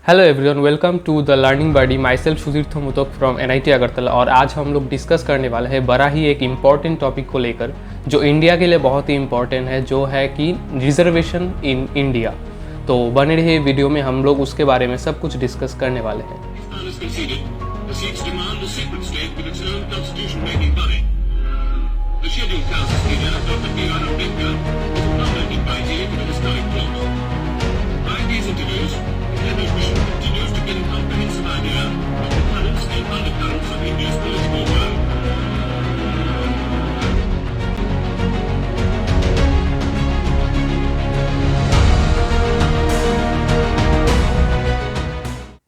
Hello everyone, welcome to the learning buddy. Myself Sudhir Mutak from NIT Agartala. और आज हम लोग डिस्कस करने वाले हैं बड़ा ही एक इम्पॉर्टेंट टॉपिक को लेकर जो इंडिया के लिए बहुत ही इम्पॉर्टेंट है, जो है कि रिजर्वेशन इन इंडिया। तो बने रहिए वीडियो में, हम लोग उसके बारे में सब कुछ डिस्कस करने वाले हैं।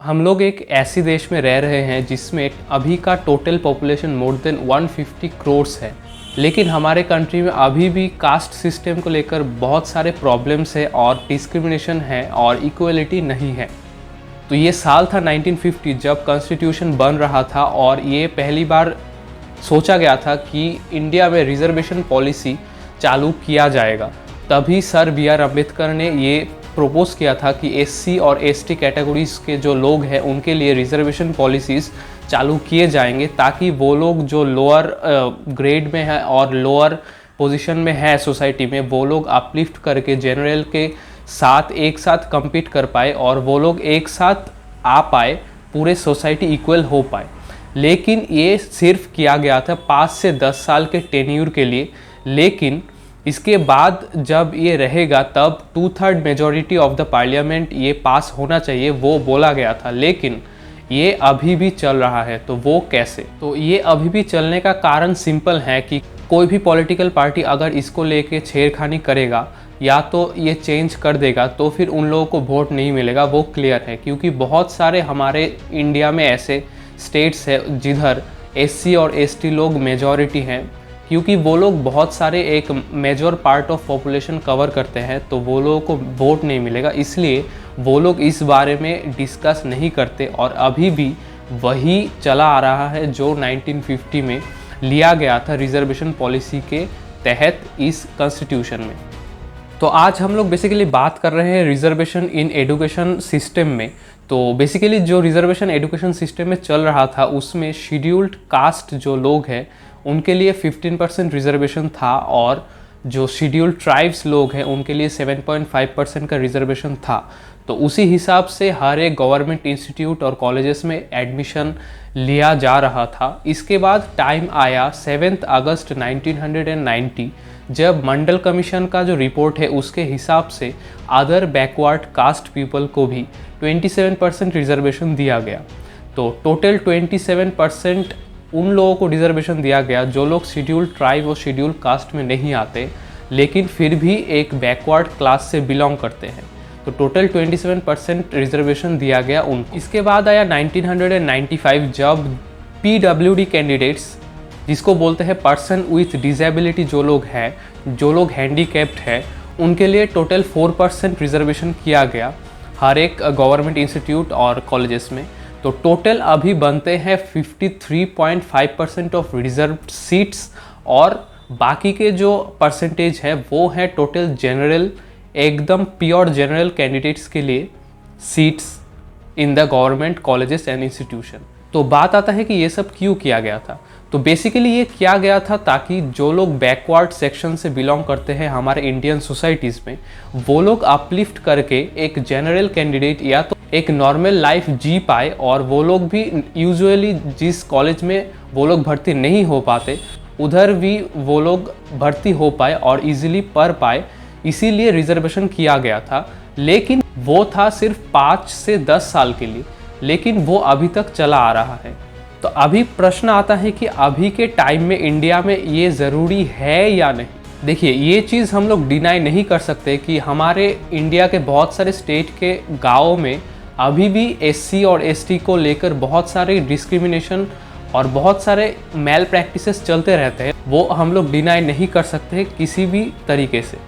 हम लोग एक ऐसे देश में रह रहे हैं जिसमें अभी का total population more than 150 crore है, लेकिन हमारे कंट्री में अभी भी कास्ट सिस्टम को लेकर बहुत सारे प्रॉब्लम्स है और डिस्क्रिमिनेशन है और इक्वलिटी नहीं है। तो ये साल था 1950 जब कॉन्स्टिट्यूशन बन रहा था और ये पहली बार सोचा गया था कि इंडिया में रिजर्वेशन पॉलिसी चालू किया जाएगा। तभी सर BR अम्बेडकर ने ये प्रपोज किया था कि SC और ST कैटेगरीज के जो लोग हैं उनके लिए रिजर्वेशन पॉलिसीज़ चालू किए जाएंगे, ताकि वो लोग जो लोअर ग्रेड में है और लोअर पोजीशन में है सोसाइटी में, वो लोग अपलिफ्ट करके जनरल के साथ एक साथ compete कर पाए और वो लोग एक साथ आ पाए, पूरे सोसाइटी इक्वल हो पाए। लेकिन ये सिर्फ किया गया था 5 से 10 साल के टेन्यूर के लिए। लेकिन इसके बाद जब ये रहेगा तब 2/3 मेजॉरिटी ऑफ द पार्लियामेंट ये पास होना चाहिए, वो बोला गया था। लेकिन ये अभी भी चल रहा है, तो वो कैसे? तो ये अभी भी चलने का कारण सिंपल है कि कोई भी पॉलिटिकल पार्टी अगर इसको लेके छेड़खानी करेगा या तो ये चेंज कर देगा तो फिर उन लोगों को वोट नहीं मिलेगा, वो क्लियर है। क्योंकि बहुत सारे हमारे इंडिया में ऐसे स्टेट्स है जिधर SC और ST लोग मेजॉरिटी हैं, क्योंकि वो लोग बहुत सारे एक major part of population cover करते हैं, तो वो लोगों को वोट नहीं मिलेगा। इसलिए वो लोग इस बारे में डिस्कस नहीं करते और अभी भी वही चला आ रहा है जो 1950 में लिया गया था रिजर्वेशन पॉलिसी के तहत इस कॉन्स्टिट्यूशन में। तो आज हम लोग बेसिकली बात कर रहे हैं रिजर्वेशन इन एजुकेशन सिस्टम में। तो बेसिकली जो रिजर्वेशन एजुकेशन सिस्टम में चल रहा था उसमें शेड्यूल्ड कास्ट जो लोग हैं उनके लिए 15% रिजर्वेशन था और जो शेड्यूल्ड ट्राइब्स लोग हैं उनके लिए 7.5% का रिजर्वेशन था। तो उसी हिसाब से हर एक गवर्नमेंट इंस्टीट्यूट और कॉलेजेस में एडमिशन लिया जा रहा था। इसके बाद टाइम आया 7 अगस्त 1990 जब मंडल कमीशन का जो रिपोर्ट है उसके हिसाब से अदर बैकवर्ड कास्ट पीपल को भी 27% रिजर्वेशन दिया गया। तो टोटल 27% उन लोगों को रिजर्वेशन दिया गया जो लोग शेड्यूल्ड ट्राइब और शेड्यूल्ड कास्ट में नहीं आते, लेकिन फिर भी एक बैकवर्ड क्लास से बिलोंग करते हैं। तो टोटल 27% रिजर्वेशन दिया गया उनको। इसके बाद आया 1995 जब PWD कैंडिडेट्स, जिसको बोलते हैं पर्सन विथ डिसेबिलिटी, जो लोग हैं, जो लोग हैंडीकैप्ड है, उनके लिए टोटल 4% रिजर्वेशन किया गया हर एक गवर्नमेंट इंस्टीट्यूट और कॉलेजेस में। तो टोटल अभी बनते हैं 53.5% ऑफ रिजर्व सीट्स और बाकी के जो परसेंटेज है वो है टोटल जनरल, एकदम प्योर जनरल कैंडिडेट्स के लिए seats in the government colleges and institution. तो बात आता है कि ये सब क्यों किया गया था। तो बेसिकली ये किया गया था ताकि जो लोग बैकवर्ड सेक्शन से बिलोंग करते हैं हमारे इंडियन सोसाइटीज़ में, वो लोग अपलिफ्ट करके एक जनरल कैंडिडेट या तो एक नॉर्मल लाइफ जी पाए और वो लोग भी यूजुअली जिस कॉलेज में वो लोग भर्ती नहीं हो पाते उधर भी वो लोग भर्ती हो पाए और इजीली पढ़ पाए। इसीलिए रिजर्वेशन किया गया था। लेकिन वो था सिर्फ 5 से 10 साल के लिए, लेकिन वो अभी तक चला आ रहा है। तो अभी प्रश्न आता है कि अभी के टाइम में इंडिया में ये ज़रूरी है या नहीं। देखिए, ये चीज़ हम लोग डिनाई नहीं कर सकते कि हमारे इंडिया के बहुत सारे स्टेट के गाँवों में अभी भी SC और ST को लेकर बहुत सारे डिस्क्रिमिनेशन और बहुत सारे मैल प्रैक्टिसेस चलते रहते हैं। वो हम लोग डिनाई नहीं कर सकते किसी भी तरीके से।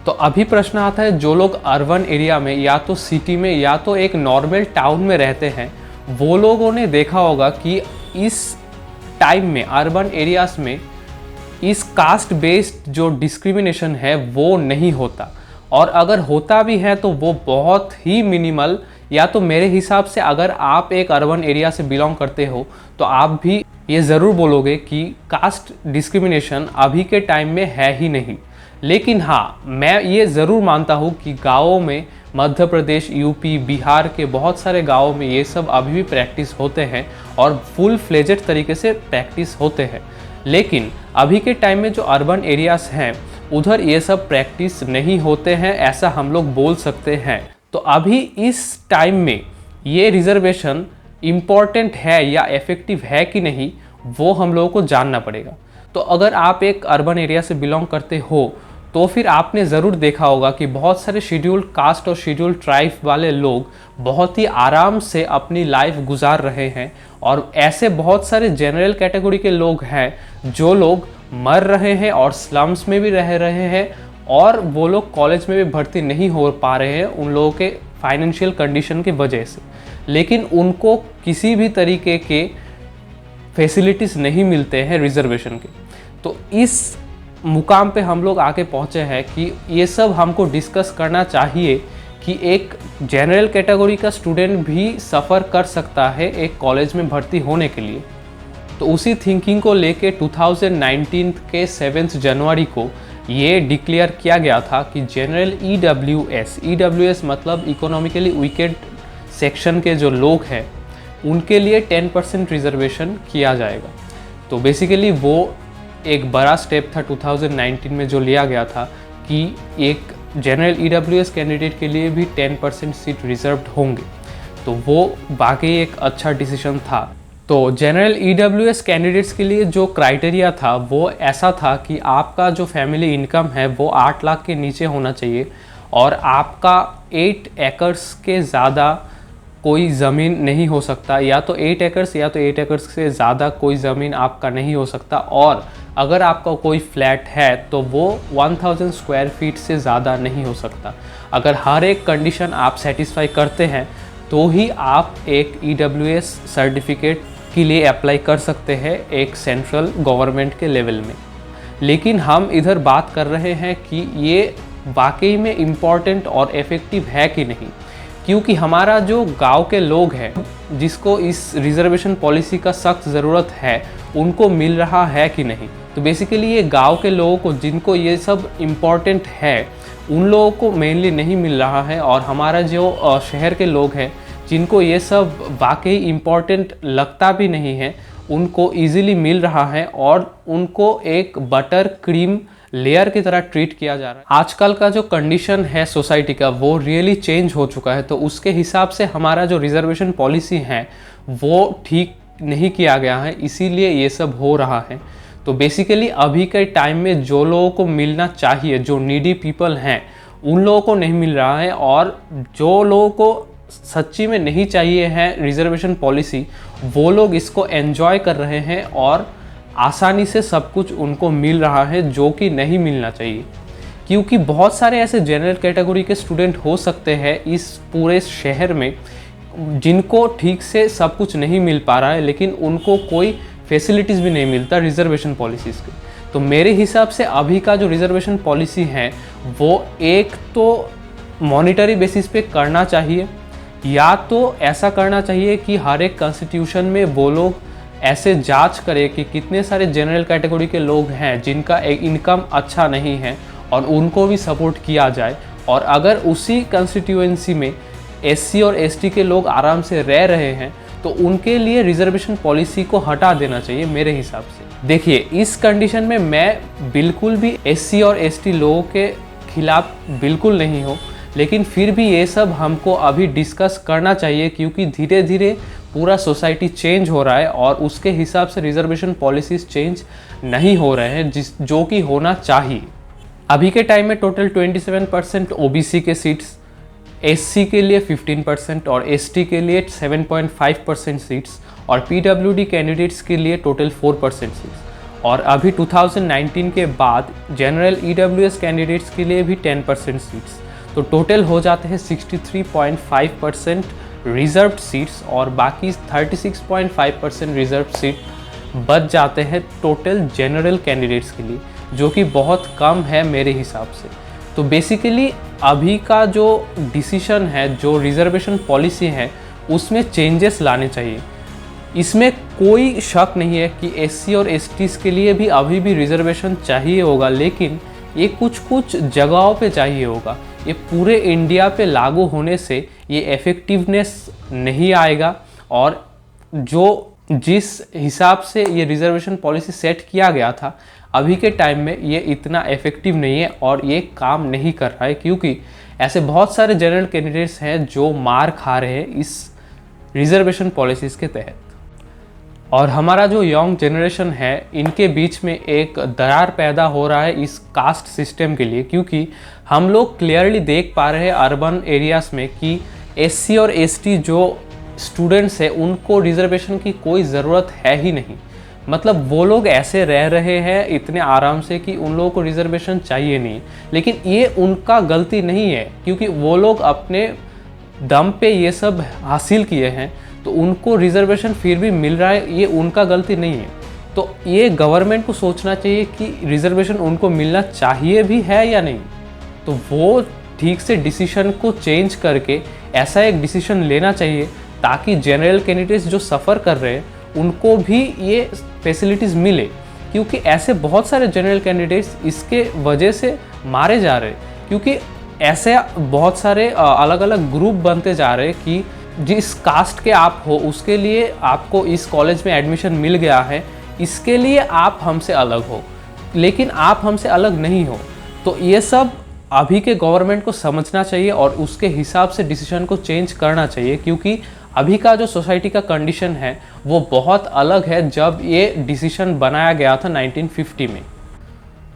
तो अभी प्रश्न आता है, जो लोग अर्बन एरिया में या तो सिटी में या तो एक नॉर्मल टाउन में रहते हैं, वो लोगों ने देखा होगा कि इस टाइम में अर्बन एरियाज़ में इस कास्ट बेस्ड जो डिस्क्रिमिनेशन है वो नहीं होता, और अगर होता भी है तो वो बहुत ही मिनिमल या तो मेरे हिसाब से अगर आप एक अर्बन एरिया से बिलोंग करते हो तो आप भी ये ज़रूर बोलोगे कि कास्ट डिस्क्रिमिनेशन अभी के टाइम में है ही नहीं। लेकिन हाँ, मैं ये ज़रूर मानता हूँ कि गाँवों में, मध्य प्रदेश, यूपी, बिहार के बहुत सारे गाँवों में ये सब अभी भी प्रैक्टिस होते हैं और फुल फ्लेजेड तरीके से प्रैक्टिस होते हैं। लेकिन अभी के टाइम में जो अर्बन एरियाज़ हैं उधर ये सब प्रैक्टिस नहीं होते हैं, ऐसा हम लोग बोल सकते हैं। तो अभी इस टाइम में ये रिजर्वेशन इम्पॉर्टेंट है या इफ़ेक्टिव है कि नहीं, वो हम लोगों को जानना पड़ेगा। तो अगर आप एक अर्बन एरिया से बिलोंग करते हो तो फिर आपने ज़रूर देखा होगा कि बहुत सारे शेड्यूल्ड कास्ट और शेड्यूल्ड ट्राइब वाले लोग बहुत ही आराम से अपनी लाइफ गुजार रहे हैं, और ऐसे बहुत सारे जनरल कैटेगरी के लोग हैं जो लोग मर रहे हैं और स्लम्स में भी रह रहे हैं, और वो लोग कॉलेज में भी भर्ती नहीं हो पा रहे हैं उन लोगों के फाइनेंशियल कंडीशन की वजह से। लेकिन उनको किसी भी तरीके के फैसिलिटीज़ नहीं मिलते हैं रिजर्वेशन के। तो इस मुकाम पे हम लोग आके पहुँचे हैं कि ये सब हमको डिस्कस करना चाहिए कि एक जनरल कैटेगरी का स्टूडेंट भी सफ़र कर सकता है एक कॉलेज में भर्ती होने के लिए। तो उसी थिंकिंग को लेके 2019 के 7 जनवरी को ये डिक्लेयर किया गया था कि जनरल EWS मतलब इकोनॉमिकली वीकेड सेक्शन के जो लोग हैं उनके लिए 10% रिजर्वेशन किया जाएगा। तो बेसिकली वो एक बड़ा स्टेप था 2019 में जो लिया गया था कि एक जनरल EWS कैंडिडेट के लिए भी 10% सीट रिजर्व्ड होंगे। तो वो वाकई एक अच्छा डिसीजन था। तो जनरल EWS कैंडिडेट्स के लिए जो क्राइटेरिया था वो ऐसा था कि आपका जो फैमिली इनकम है वो 8 लाख के नीचे होना चाहिए, और आपका 8 एकर्स के ज़्यादा कोई ज़मीन नहीं हो सकता, या तो 8 एकर्स या तो 8 एकर्स से ज़्यादा कोई ज़मीन आपका नहीं हो सकता, और अगर आपका कोई फ्लैट है तो वो 1000 स्क्वायर फीट से ज़्यादा नहीं हो सकता। अगर हर एक कंडीशन आप सेटिस्फाई करते हैं तो ही आप एक EWS सर्टिफिकेट के लिए अप्लाई कर सकते हैं एक सेंट्रल गवर्नमेंट के लेवल में। लेकिन हम इधर बात कर रहे हैं कि ये वाकई में इम्पॉर्टेंट और इफ़ेक्टिव है कि नहीं, क्योंकि हमारा जो गांव के लोग हैं जिसको इस रिजर्वेशन पॉलिसी का सख्त ज़रूरत है उनको मिल रहा है कि नहीं। तो बेसिकली ये गांव के लोगों को जिनको ये सब इम्पॉर्टेंट है उन लोगों को मेनली नहीं मिल रहा है, और हमारा जो शहर के लोग हैं जिनको ये सब वाकई इम्पॉर्टेंट लगता भी नहीं है उनको इजीली मिल रहा है, और उनको एक बटर क्रीम लेयर की तरह ट्रीट किया जा रहा है। आजकल का जो कंडीशन है सोसाइटी का वो रियली चेंज हो चुका है, तो उसके हिसाब से हमारा जो रिजर्वेशन पॉलिसी है वो ठीक नहीं किया गया है, इसीलिए ये सब हो रहा है। तो बेसिकली अभी के टाइम में जो लोगों को मिलना चाहिए, जो नीडी पीपल हैं, उन लोगों को नहीं मिल रहा है, और जो लोगों को सच्ची में नहीं चाहिए है रिजर्वेशन पॉलिसी वो लोग इसको एंजॉय कर रहे हैं और आसानी से सब कुछ उनको मिल रहा है जो कि नहीं मिलना चाहिए। क्योंकि बहुत सारे ऐसे जनरल कैटेगरी के स्टूडेंट हो सकते हैं इस पूरे शहर में जिनको ठीक से सब कुछ नहीं मिल पा रहा है, लेकिन उनको कोई फैसिलिटीज़ भी नहीं मिलता रिजर्वेशन पॉलिसीज़ के। तो मेरे हिसाब से अभी का जो रिजर्वेशन पॉलिसी है वो एक तो मॉनिटरी बेसिस पे करना चाहिए, या तो ऐसा करना चाहिए कि हर एक कॉन्स्टिट्यूशन में वो लोग ऐसे जांच करें कि कितने सारे जनरल कैटेगरी के लोग हैं जिनका एक इनकम अच्छा नहीं है और उनको भी सपोर्ट किया जाए, और अगर उसी कंस्टिट्यूएंसी में SC और ST के लोग आराम से रह रहे हैं तो उनके लिए रिजर्वेशन पॉलिसी को हटा देना चाहिए मेरे हिसाब से। देखिए, इस कंडीशन में मैं बिल्कुल भी SC और ST लोगों के खिलाफ बिल्कुल नहीं हूँ, लेकिन फिर भी ये सब हमको अभी डिस्कस करना चाहिए, क्योंकि धीरे धीरे पूरा सोसाइटी चेंज हो रहा है और उसके हिसाब से रिजर्वेशन पॉलिसीज़ चेंज नहीं हो रहे हैं जो कि होना चाहिए। अभी के टाइम में टोटल 27% OBC के सीट्स, SC के लिए 15% और ST के लिए 7.5% सीट्स, और PWD कैंडिडेट्स के लिए टोटल 4% सीट्स, और अभी 2019 के बाद जनरल EWS कैंडिडेट्स के लिए भी 10% सीट्स। तो टोटल हो जाते हैं 63.5% रिजर्व्ड सीट्स, और बाकी 36.5% रिजर्व्ड सीट बच जाते हैं टोटल जनरल कैंडिडेट्स के लिए, जो कि बहुत कम है मेरे हिसाब से। तो बेसिकली अभी का जो डिसीजन है, जो रिजर्वेशन पॉलिसी है, उसमें चेंजेस लाने चाहिए। इसमें कोई शक नहीं है कि एससी और एसटीज़ के लिए भी अभी भी रिजर्वेशन चाहिए होगा, लेकिन ये कुछ कुछ जगहों पे चाहिए होगा। ये पूरे इंडिया पे लागू होने से ये इफ़ेक्टिवनेस नहीं आएगा, और जिस हिसाब से ये रिजर्वेशन पॉलिसी सेट किया गया था अभी के टाइम में ये इतना इफ़ेक्टिव नहीं है और ये काम नहीं कर रहा है, क्योंकि ऐसे बहुत सारे जनरल कैंडिडेट्स हैं जो मार खा रहे हैं इस रिजर्वेशन पॉलिसीज़ के तहत। और हमारा जो यंग जनरेशन है, इनके बीच में एक दरार पैदा हो रहा है इस कास्ट सिस्टम के लिए, क्योंकि हम लोग क्लियरली देख पा रहे हैं अर्बन एरियाज़ में कि एससी और एसटी जो स्टूडेंट्स हैं उनको रिजर्वेशन की कोई ज़रूरत है ही नहीं। मतलब वो लोग ऐसे रह रहे हैं इतने आराम से कि उन लोगों को रिजर्वेशन चाहिए नहीं। लेकिन ये उनका गलती नहीं है, क्योंकि वो लोग अपने दम पे ये सब हासिल किए हैं, तो उनको रिजर्वेशन फिर भी मिल रहा है, ये उनका गलती नहीं है। तो ये गवर्नमेंट को सोचना चाहिए कि रिजर्वेशन उनको मिलना चाहिए भी है या नहीं। तो वो ठीक से डिसीजन को चेंज करके ऐसा एक डिसीजन लेना चाहिए ताकि जनरल कैंडिडेट्स जो सफ़र कर रहे हैं उनको भी ये फैसिलिटीज़ मिले, क्योंकि ऐसे बहुत सारे जनरल कैंडिडेट्स इसके वजह से मारे जा रहे हैं। क्योंकि ऐसे बहुत सारे अलग अलग ग्रुप बनते जा रहे हैं कि जिस कास्ट के आप हो उसके लिए आपको इस कॉलेज में एडमिशन मिल गया है, इसके लिए आप हमसे अलग हो, लेकिन आप हमसे अलग नहीं हो। तो ये सब अभी के गवर्नमेंट को समझना चाहिए और उसके हिसाब से डिसीजन को चेंज करना चाहिए, क्योंकि अभी का जो सोसाइटी का कंडीशन है वो बहुत अलग है जब ये डिसीजन बनाया गया था 1950 में।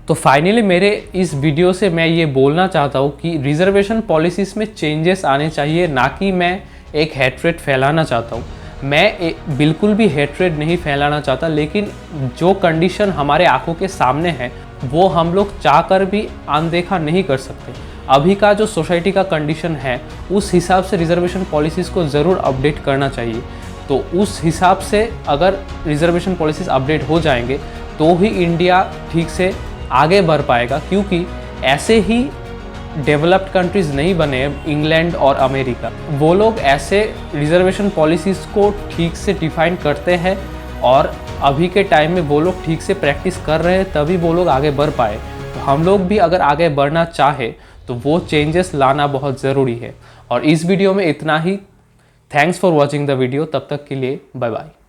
तो फाइनली मेरे इस वीडियो से मैं ये बोलना चाहता हूँ कि रिजर्वेशन पॉलिसीज़ में चेंजेस आने चाहिए, ना कि मैं एक हेट्रेड फैलाना चाहता हूँ। मैं बिल्कुल भी हेट्रेड नहीं फैलाना चाहता, लेकिन जो कंडीशन हमारे आंखों के सामने है वो हम लोग चाहकर भी अनदेखा नहीं कर सकते। अभी का जो सोसाइटी का कंडीशन है उस हिसाब से रिजर्वेशन पॉलिसीज़ को ज़रूर अपडेट करना चाहिए। तो उस हिसाब से अगर रिजर्वेशन पॉलिसीज़ अपडेट हो जाएंगे तो ही इंडिया ठीक से आगे बढ़ पाएगा, क्योंकि ऐसे ही डेवलप्ड कंट्रीज़ नहीं बने इंग्लैंड और अमेरिका। वो लोग ऐसे रिजर्वेशन पॉलिसीज़ को ठीक से डिफाइन करते हैं और अभी के टाइम में वो लोग ठीक से प्रैक्टिस कर रहे हैं, तभी वो लोग आगे बढ़ पाए। तो हम लोग भी अगर आगे बढ़ना चाहे तो वो चेंजेस लाना बहुत ज़रूरी है। और इस वीडियो में इतना ही। Thanks for watching the video. तब तक के लिए बाय बाय।